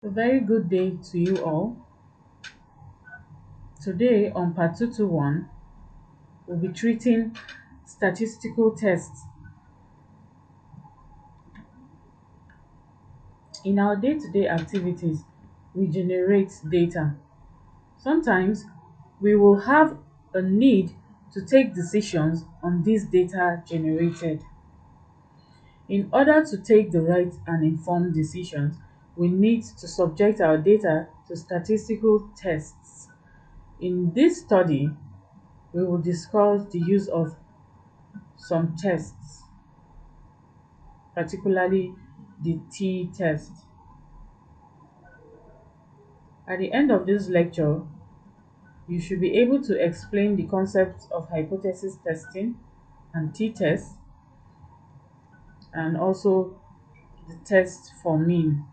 A very good day to you all. Today on part 221, we'll be treating statistical tests. In our day-to-day activities, we generate data. Sometimes we will have a need to take decisions on this data generated. In order to take the right and informed decisions, we need to subject our data to statistical tests. In this study, we will discuss the use of some tests, particularly the t-test. At the end of this lecture, you should be able to explain the concepts of hypothesis testing and t-test, and also the test for mean.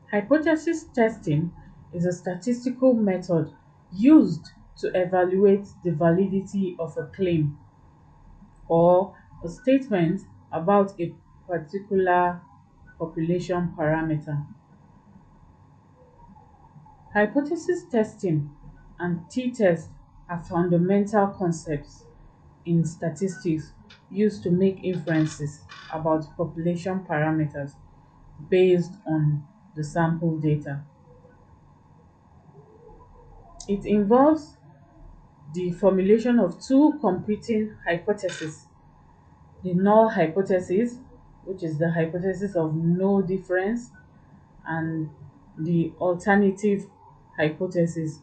Hypothesis testing is a statistical method used to evaluate the validity of a claim or a statement about a particular population parameter. Hypothesis testing and t-test are fundamental concepts in statistics used to make inferences about population parameters based on the sample data. It involves the formulation of two competing hypotheses: the null hypothesis, which is the hypothesis of no difference, and the alternative hypothesis,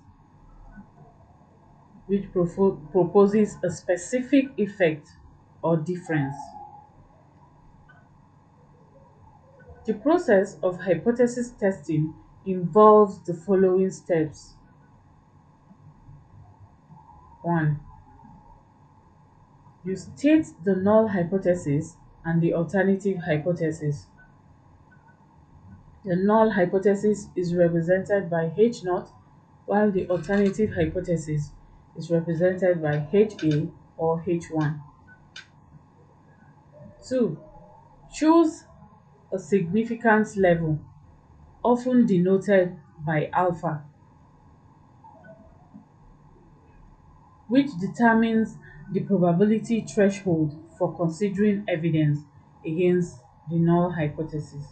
which proposes a specific effect or difference. The process of hypothesis testing involves the following steps. 1. You state the null hypothesis and the alternative hypothesis. The null hypothesis is represented by H0, while the alternative hypothesis is represented by HA or H1. 2. Choose a significance level, often denoted by alpha, which determines the probability threshold for considering evidence against the null hypothesis.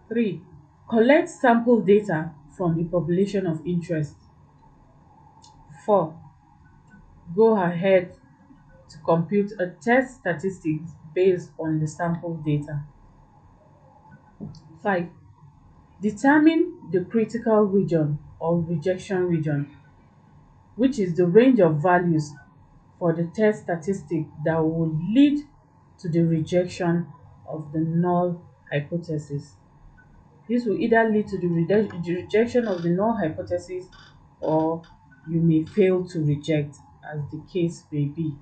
3. Collect sample data from the population of interest. 4. Go ahead to compute a test statistics based on the sample data. 5. Determine the critical region or rejection region, which is the range of values for the test statistic that will lead to the rejection of the null hypothesis. This will either lead to the rejection of the null hypothesis, or you may fail to reject, as the case may be,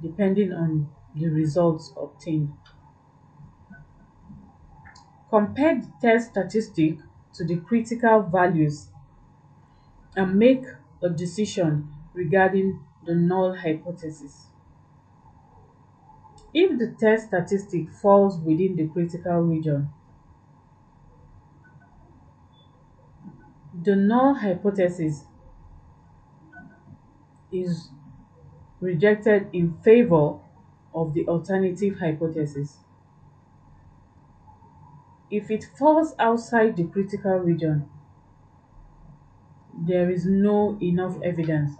depending on the results obtained. Compare the test statistic to the critical values and make a decision regarding the null hypothesis. If the test statistic falls within the critical region, the null hypothesis is rejected in favor of the alternative hypothesis. If it falls outside the critical region, there is no enough evidence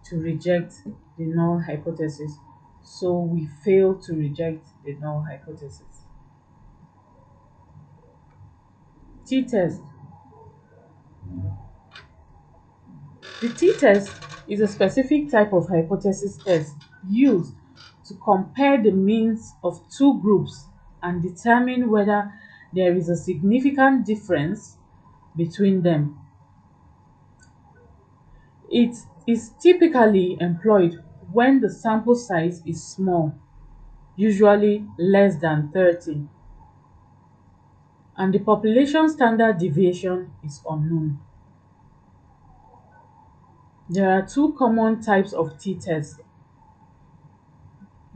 to reject the null hypothesis, so we fail to reject the null hypothesis. T-test. The t-test is a specific type of hypothesis test used to compare the means of two groups and determine whether there is a significant difference between them. It is typically employed when the sample size is small, usually less than 30, and the population standard deviation is unknown. There are two common types of t-test: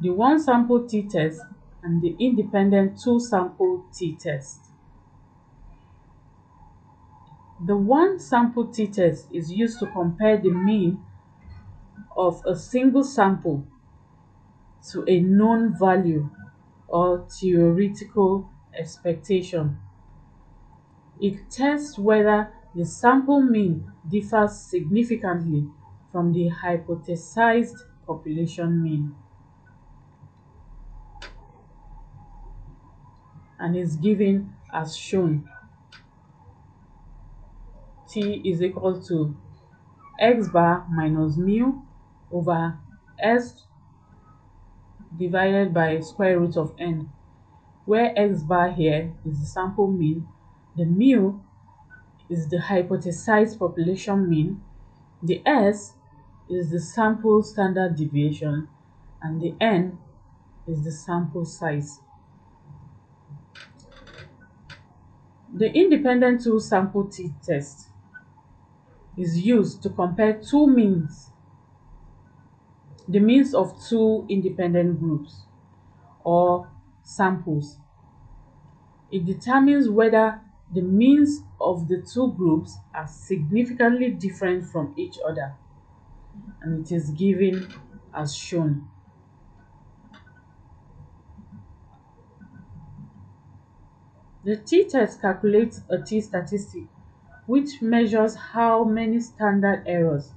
the one sample t-test and the independent two-sample t-test. The one-sample t-test is used to compare the mean of a single sample to a known value or theoretical expectation. It tests whether the sample mean differs significantly from the hypothesized population mean, and is given as shown. T is equal to x bar minus mu over s divided by square root of n, where x bar here is the sample mean, the mu is the hypothesized population mean, the s is the sample standard deviation, and the n is the sample size. The independent two-sample t-test is used to compare two means, the means of two independent groups or samples. It determines whether the means of the two groups are significantly different from each other, and it is given as shown. The t-test calculates a t-statistic which measures how many standard errors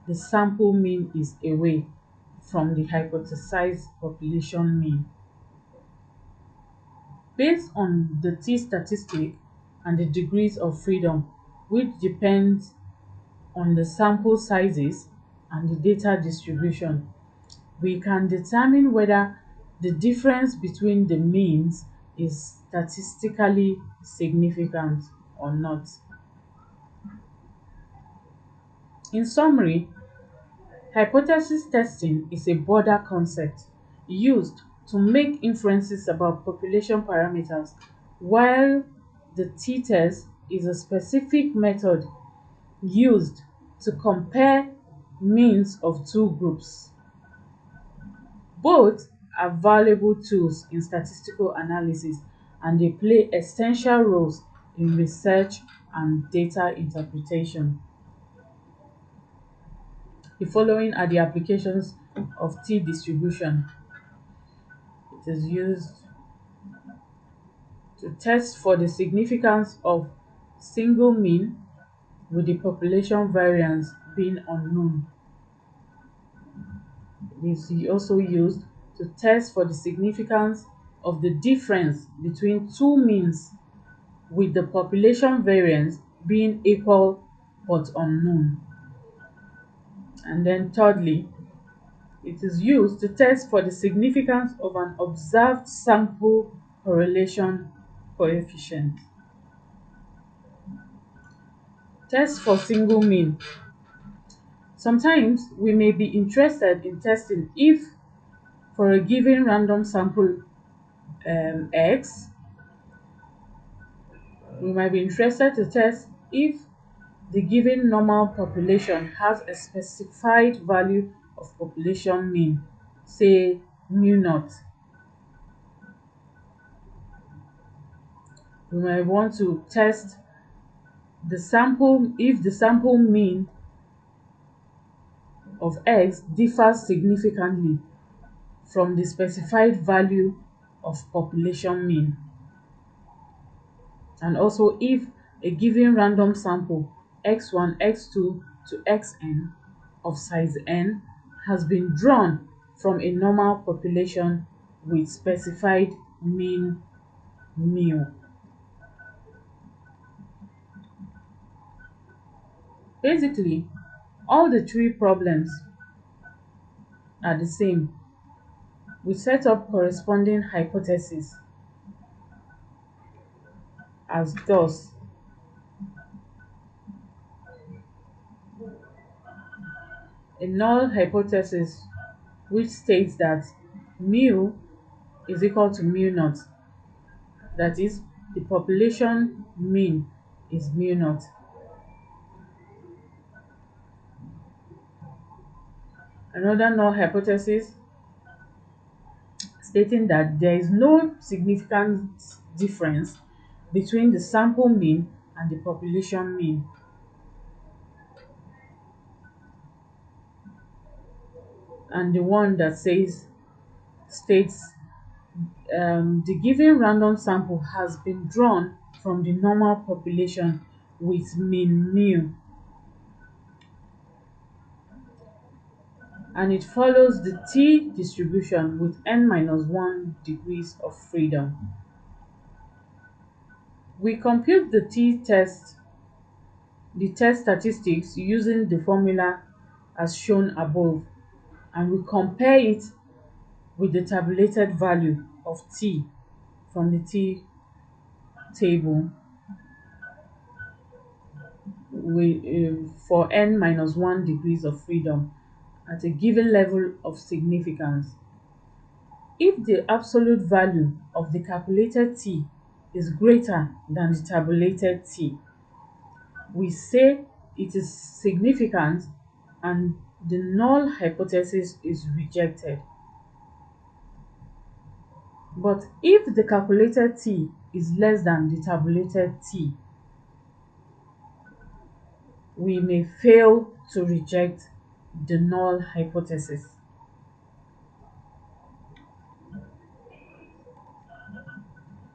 the sample mean is away from the hypothesized population mean. Based on the t-statistic and the degrees of freedom, which depends on the sample sizes and the data distribution, we can determine whether the difference between the means is statistically significant or not. In summary, hypothesis testing is a broader concept used to make inferences about population parameters, while the t-test is a specific method used to compare means of two groups. Both are valuable tools in statistical analysis, and they play essential roles in research and data interpretation. The following are the applications of t-distribution. It is used to test for the significance of single mean with the population variance being unknown. It is also used to test for the significance of the difference between two means with the population variance being equal but unknown. And then thirdly, it is used to test for the significance of an observed sample correlation coefficient. Test for single mean. Sometimes we may be interested in testing if, for a given random sample X, we might be interested to test if the given normal population has a specified value of population mean, say mu naught. We might want to test the sample if the sample mean of X differs significantly from the specified value of population mean, and also if a given random sample x1, x2 to xn of size n has been drawn from a normal population with specified mean mu. Basically, all the three problems are the same. We set up corresponding hypotheses as thus: a null hypothesis which states that mu is equal to mu naught, that is, the population mean is mu naught. Another null hypothesis stating that there is no significant difference between the sample mean and the population mean. And the one that says states the given random sample has been drawn from the normal population with mean mu, and it follows the t distribution with n minus 1 degrees of freedom. We compute the test statistics using the formula as shown above, and we compare it with the tabulated value of t from the t table for n minus 1 degrees of freedom at a given level of significance. If the absolute value of the calculated t is greater than the tabulated t, we say it is significant and the null hypothesis is rejected. But if the calculated t is less than the tabulated t, we may fail to reject the null hypothesis.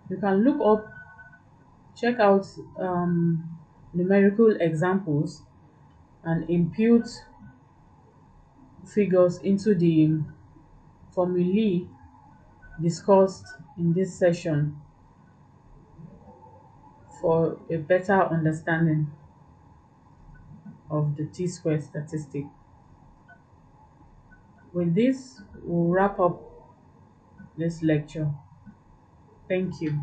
You can look up, check out numerical examples and impute figures into the formulae discussed in this session for a better understanding of the t-squared statistic. With this, we'll wrap up this lecture. Thank you.